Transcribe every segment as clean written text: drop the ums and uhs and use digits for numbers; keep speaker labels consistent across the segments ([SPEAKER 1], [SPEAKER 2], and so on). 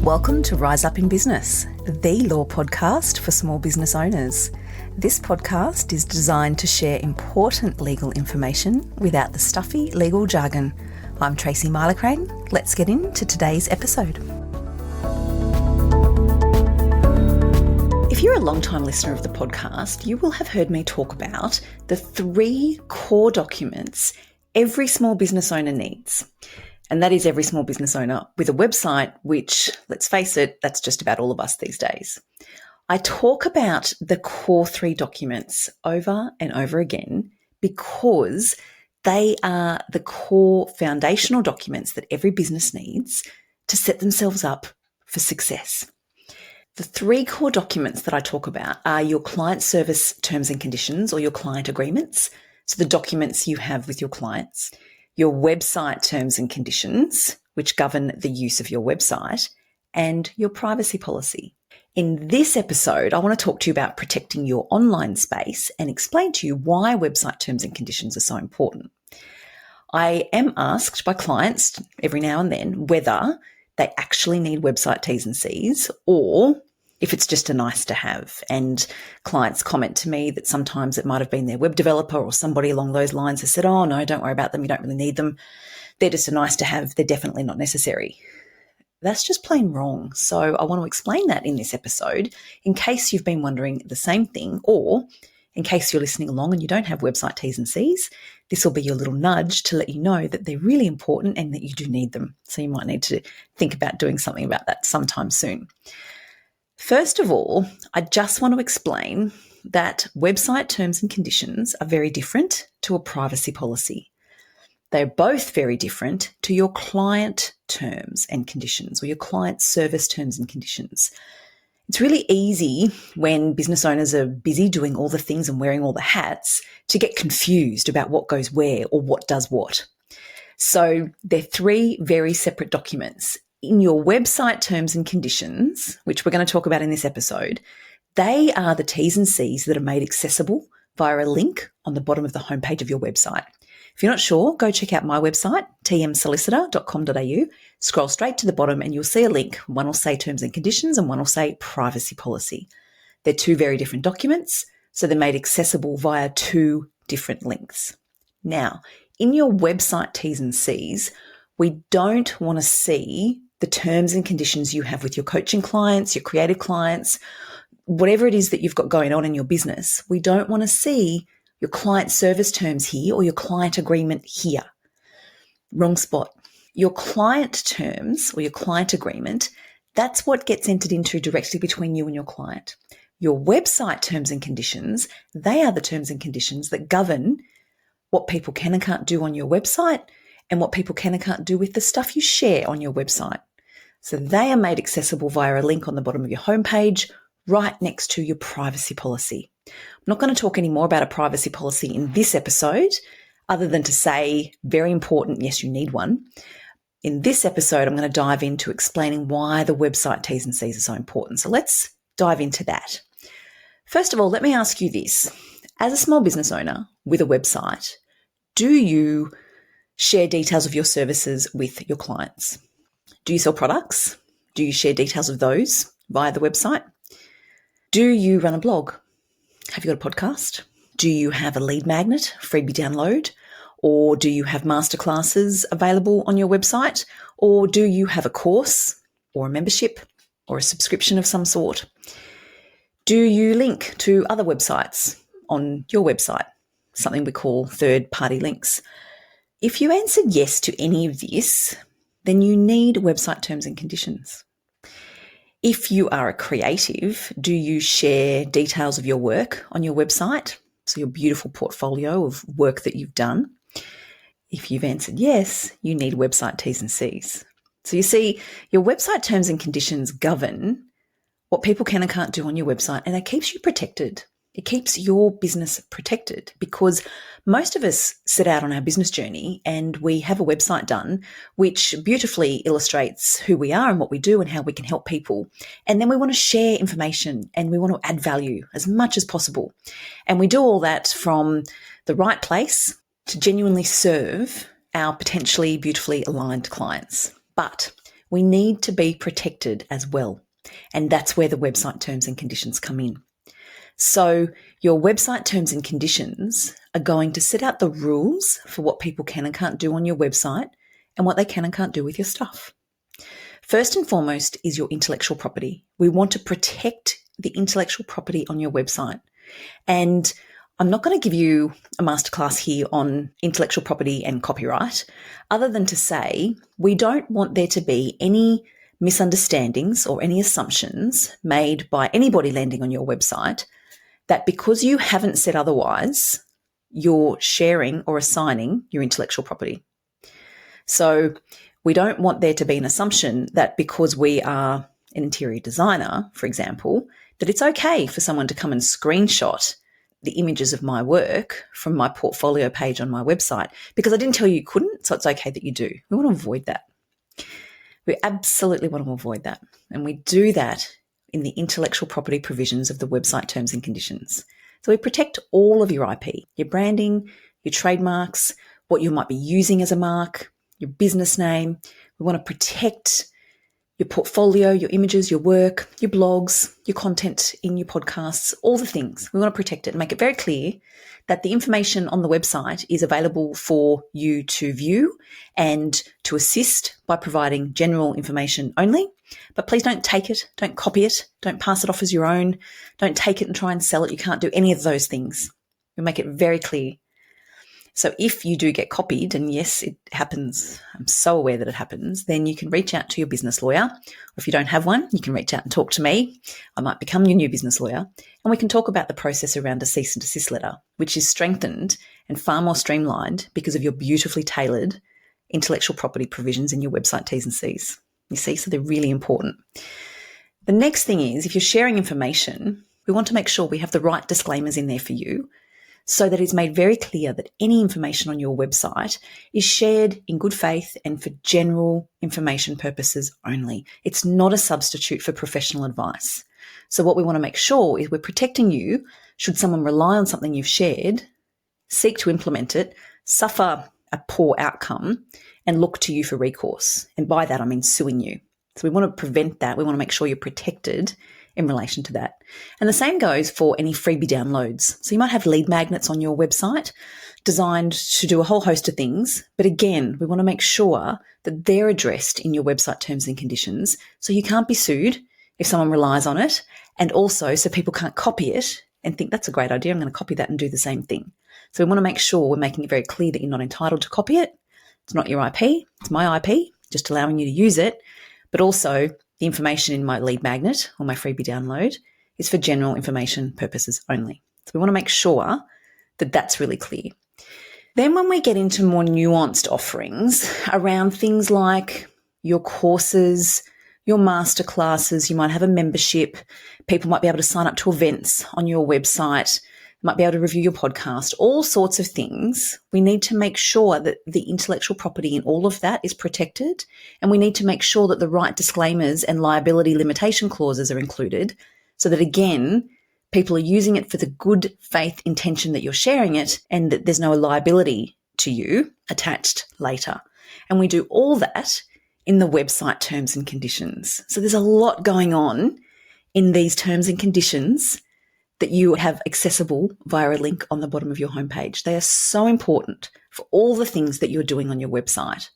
[SPEAKER 1] Welcome to Rise Up in Business, the law podcast for small business owners. This podcast is designed to share important legal information without the stuffy legal jargon. I'm Tracy Milacrane. Let's get into today's episode. If you're a long-time listener of the podcast, you will have heard me talk about the 3 core documents every small business owner needs. And that is every small business owner with a website, which, let's face it, that's just about all of us these days. I talk about the core 3 documents over and over again because they are the core foundational documents that every business needs to set themselves up for success. The 3 core documents that I talk about are your client service terms and conditions, or your client agreements, so the documents you have with your clients, your website terms and conditions, which govern the use of your website, and your privacy policy. In this episode, I want to talk to you about protecting your online space and explain to you why website terms and conditions are so important. I am asked by clients every now and then whether they actually need website T's and C's or if it's just a nice to have. And clients comment to me that sometimes it might have been their web developer or somebody along those lines has said, oh no, don't worry about them. You don't really need them. They're just a nice to have. They're definitely not necessary. That's just plain wrong. So I want to explain that in this episode in case you've been wondering the same thing, or in case you're listening along and you don't have website T's and C's, this will be your little nudge to let you know that they're really important and that you do need them. So you might need to think about doing something about that sometime soon. First of all, I just want to explain that website terms and conditions are very different to a privacy policy. They're both very different to your client terms and conditions, or your client service terms and conditions. It's really easy when business owners are busy doing all the things and wearing all the hats to get confused about what goes where or what does what. So they're 3 very separate documents. In your website terms and conditions, which we're going to talk about in this episode, they are the T's and C's that are made accessible via a link on the bottom of the homepage of your website. If you're not sure, go check out my website, tmsolicitor.com.au, scroll straight to the bottom and you'll see a link. One will say terms and conditions and one will say privacy policy. They're 2 very different documents, so they're made accessible via 2 different links. Now, in your website T's and C's, we don't want to see the terms and conditions you have with your coaching clients, your creative clients, whatever it is that you've got going on in your business. We don't want to see your client service terms here or your client agreement here. Wrong spot. Your client terms or your client agreement, that's what gets entered into directly between you and your client. Your website terms and conditions, they are the terms and conditions that govern what people can and can't do on your website and what people can and can't do with the stuff you share on your website. So they are made accessible via a link on the bottom of your homepage, right next to your privacy policy. I'm not going to talk any more about a privacy policy in this episode, other than to say, very important, yes, you need one. In this episode, I'm going to dive into explaining why the website T's and C's are so important. So let's dive into that. First of all, let me ask you this. As a small business owner with a website, do you share details of your services with your clients? Do you sell products? Do you share details of those via the website? Do you run a blog? Have you got a podcast? Do you have a lead magnet, freebie download? Or do you have masterclasses available on your website? Or do you have a course or a membership or a subscription of some sort? Do you link to other websites on your website? Something we call third-party links. If you answered yes to any of this, then you need website terms and conditions. If you are a creative, do you share details of your work on your website? So your beautiful portfolio of work that you've done. If you've answered yes, you need website T's and C's. So you see, your website terms and conditions govern what people can and can't do on your website, and it keeps you protected. It keeps your business protected because most of us set out on our business journey and we have a website done which beautifully illustrates who we are and what we do and how we can help people. And then we want to share information and we want to add value as much as possible. And we do all that from the right place to genuinely serve our potentially beautifully aligned clients. But we need to be protected as well. And that's where the website terms and conditions come in. So your website terms and conditions are going to set out the rules for what people can and can't do on your website and what they can and can't do with your stuff. First and foremost is your intellectual property. We want to protect the intellectual property on your website. And I'm not going to give you a masterclass here on intellectual property and copyright, other than to say we don't want there to be any misunderstandings or any assumptions made by anybody landing on your website that because you haven't said otherwise, you're sharing or assigning your intellectual property. So we don't want there to be an assumption that because we are an interior designer, for example, that it's okay for someone to come and screenshot the images of my work from my portfolio page on my website because I didn't tell you couldn't, so it's okay that you do. We want to avoid that. We absolutely want to avoid that. And we do that in the intellectual property provisions of the website terms and conditions. So we protect all of your IP, your branding, your trademarks, what you might be using as a mark, your business name. We want to protect your portfolio, your images, your work, your blogs, your content in your podcasts, all the things. We want to protect it and make it very clear that the information on the website is available for you to view and to assist by providing general information only. But please don't take it, don't copy it, don't pass it off as your own, don't take it and try and sell it. You can't do any of those things. We make it very clear. So if you do get copied, and yes, it happens, I'm so aware that it happens, then you can reach out to your business lawyer. Or if you don't have one, you can reach out and talk to me. I might become your new business lawyer. And we can talk about the process around a cease and desist letter, which is strengthened and far more streamlined because of your beautifully tailored intellectual property provisions in your website T's and C's. You see, so they're really important. The next thing is, if you're sharing information, we want to make sure we have the right disclaimers in there for you, so that it's made very clear that any information on your website is shared in good faith and for general information purposes only. It's not a substitute for professional advice. So what we want to make sure is we're protecting you should someone rely on something you've shared, seek to implement it, suffer a poor outcome, and look to you for recourse. And by that, I mean suing you. So we want to prevent that. We want to make sure you're protected in relation to that. And the same goes for any freebie downloads. So you might have lead magnets on your website designed to do a whole host of things. But again, we want to make sure that they're addressed in your website terms and conditions so you can't be sued if someone relies on it, and also so people can't copy it and think that's a great idea, I'm going to copy that and do the same thing. So we want to make sure we're making it very clear that you're not entitled to copy it. It's not your IP, it's my IP, just allowing you to use it. But also the information in my lead magnet or my freebie download is for general information purposes only. So we want to make sure that that's really clear. Then when we get into more nuanced offerings around things like your courses, your masterclasses, you might have a membership, people might be able to sign up to events on your website, might be able to review your podcast, all sorts of things. We need to make sure that the intellectual property in all of that is protected, and we need to make sure that the right disclaimers and liability limitation clauses are included so that, again, people are using it for the good faith intention that you're sharing it and that there's no liability to you attached later. And we do all that in the website terms and conditions. So there's a lot going on in these terms and conditions that you have accessible via a link on the bottom of your homepage. They are so important for all the things that you're doing on your website.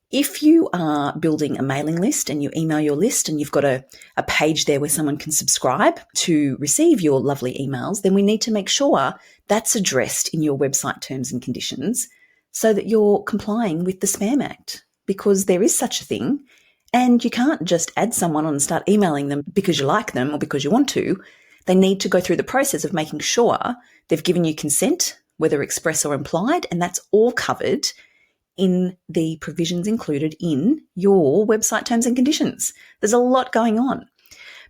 [SPEAKER 1] If you are building a mailing list and you email your list and you've got a page there where someone can subscribe to receive your lovely emails, then we need to make sure that's addressed in your website terms and conditions so that you're complying with the Spam Act, because there is such a thing and you can't just add someone on and start emailing them because you like them or because you want to. They need to go through the process of making sure they've given you consent, whether express or implied, and that's all covered in the provisions included in your website terms and conditions. There's a lot going on.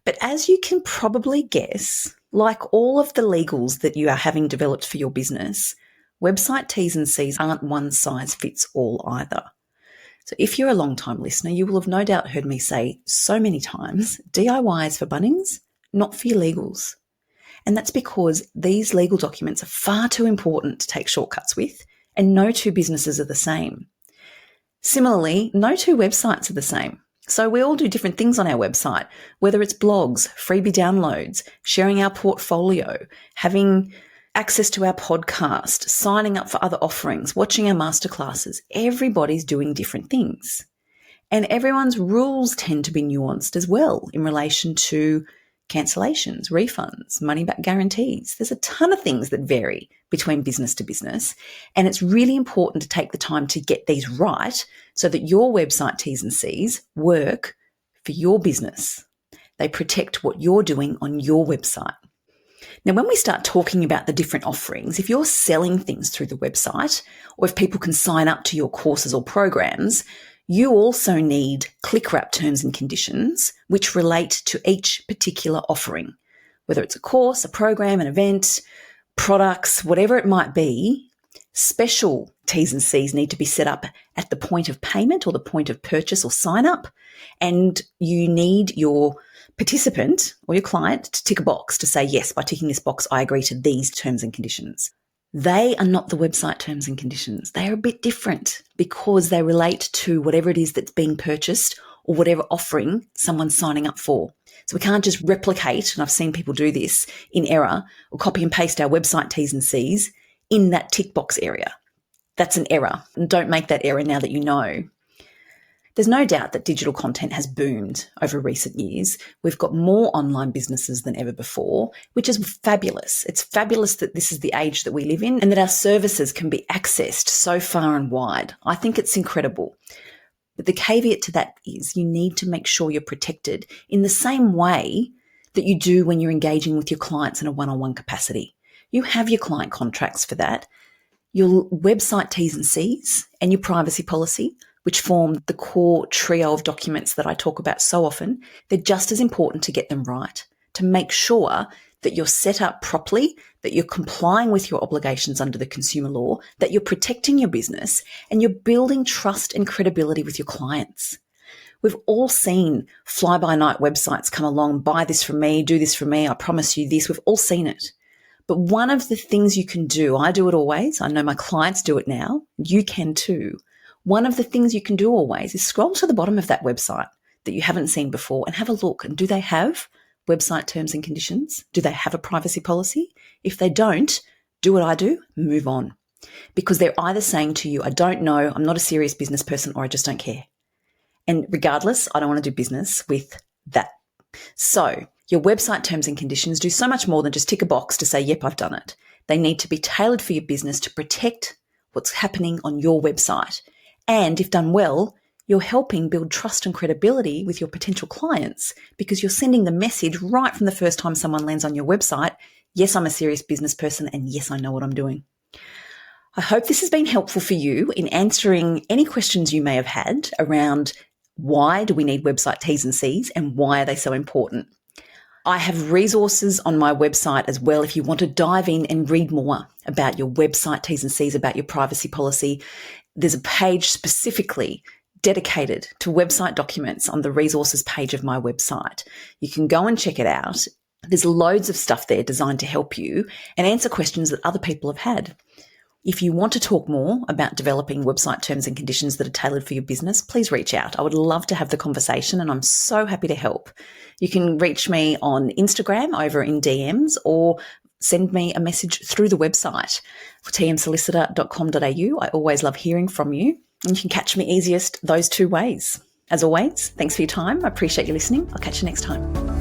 [SPEAKER 1] But as you can probably guess, like all of the legals that you are having developed for your business, website T's and C's aren't one size fits all either. So if you're a long-time listener, you will have no doubt heard me say so many times, DIY is for Bunnings, not for your legals. And that's because these legal documents are far too important to take shortcuts with, and no two businesses are the same. Similarly, no two websites are the same. So we all do different things on our website, whether it's blogs, freebie downloads, sharing our portfolio, having access to our podcast, signing up for other offerings, watching our masterclasses. Everybody's doing different things. And everyone's rules tend to be nuanced as well in relation to cancellations, refunds, money back guarantees. There's a ton of things that vary between business to business. And it's really important to take the time to get these right so that your website T's and C's work for your business. They protect what you're doing on your website. Now, when we start talking about the different offerings, if you're selling things through the website, or if people can sign up to your courses or programs, you also need click-wrap terms and conditions, which relate to each particular offering, whether it's a course, a program, an event, products, whatever it might be. Special T's and C's need to be set up at the point of payment or the point of purchase or sign up. And you need your participant or your client to tick a box to say, yes, by ticking this box, I agree to these terms and conditions. They are not the website terms and conditions. They are a bit different because they relate to whatever it is that's being purchased or whatever offering someone's signing up for. So we can't just replicate, and I've seen people do this in error, or copy and paste our website T's and C's in that tick box area. That's an error. And don't make that error now that you know. There's no doubt that digital content has boomed over recent years. We've got more online businesses than ever before, which is fabulous. It's fabulous that this is the age that we live in and that our services can be accessed so far and wide. I think it's incredible. But the caveat to that is you need to make sure you're protected in the same way that you do when you're engaging with your clients in a one-on-one capacity. You have your client contracts for that, your website T's and C's and your privacy policy, which form the core trio of documents that I talk about so often. They're just as important to get them right, to make sure that you're set up properly, that you're complying with your obligations under the consumer law, that you're protecting your business, and you're building trust and credibility with your clients. We've all seen fly-by-night websites come along, buy this from me, do this for me, I promise you this. We've all seen it. But one of the things you can do, I do it always, I know my clients do it now, you can too. One of the things you can do always is scroll to the bottom of that website that you haven't seen before and have a look. And do they have website terms and conditions? Do they have a privacy policy? If they don't, do what I do, move on. Because they're either saying to you, I don't know, I'm not a serious business person, or I just don't care. And regardless, I don't want to do business with that. So your website terms and conditions do so much more than just tick a box to say, yep, I've done it. They need to be tailored for your business to protect what's happening on your website. And if done well, you're helping build trust and credibility with your potential clients because you're sending the message right from the first time someone lands on your website, yes, I'm a serious business person, and yes, I know what I'm doing. I hope this has been helpful for you in answering any questions you may have had around why do we need website T's and C's and why are they so important. I have resources on my website as well if you want to dive in and read more about your website T's and C's, about your privacy policy. There's a page specifically dedicated to website documents on the resources page of my website. You can go and check it out. There's loads of stuff there designed to help you and answer questions that other people have had. If you want to talk more about developing website terms and conditions that are tailored for your business, please reach out. I would love to have the conversation and I'm so happy to help. You can reach me on Instagram over in DMs or send me a message through the website for tmsolicitor.com.au. I always love hearing from you and you can catch me easiest those two ways. As always, thanks for your time. I appreciate you listening. I'll catch you next time.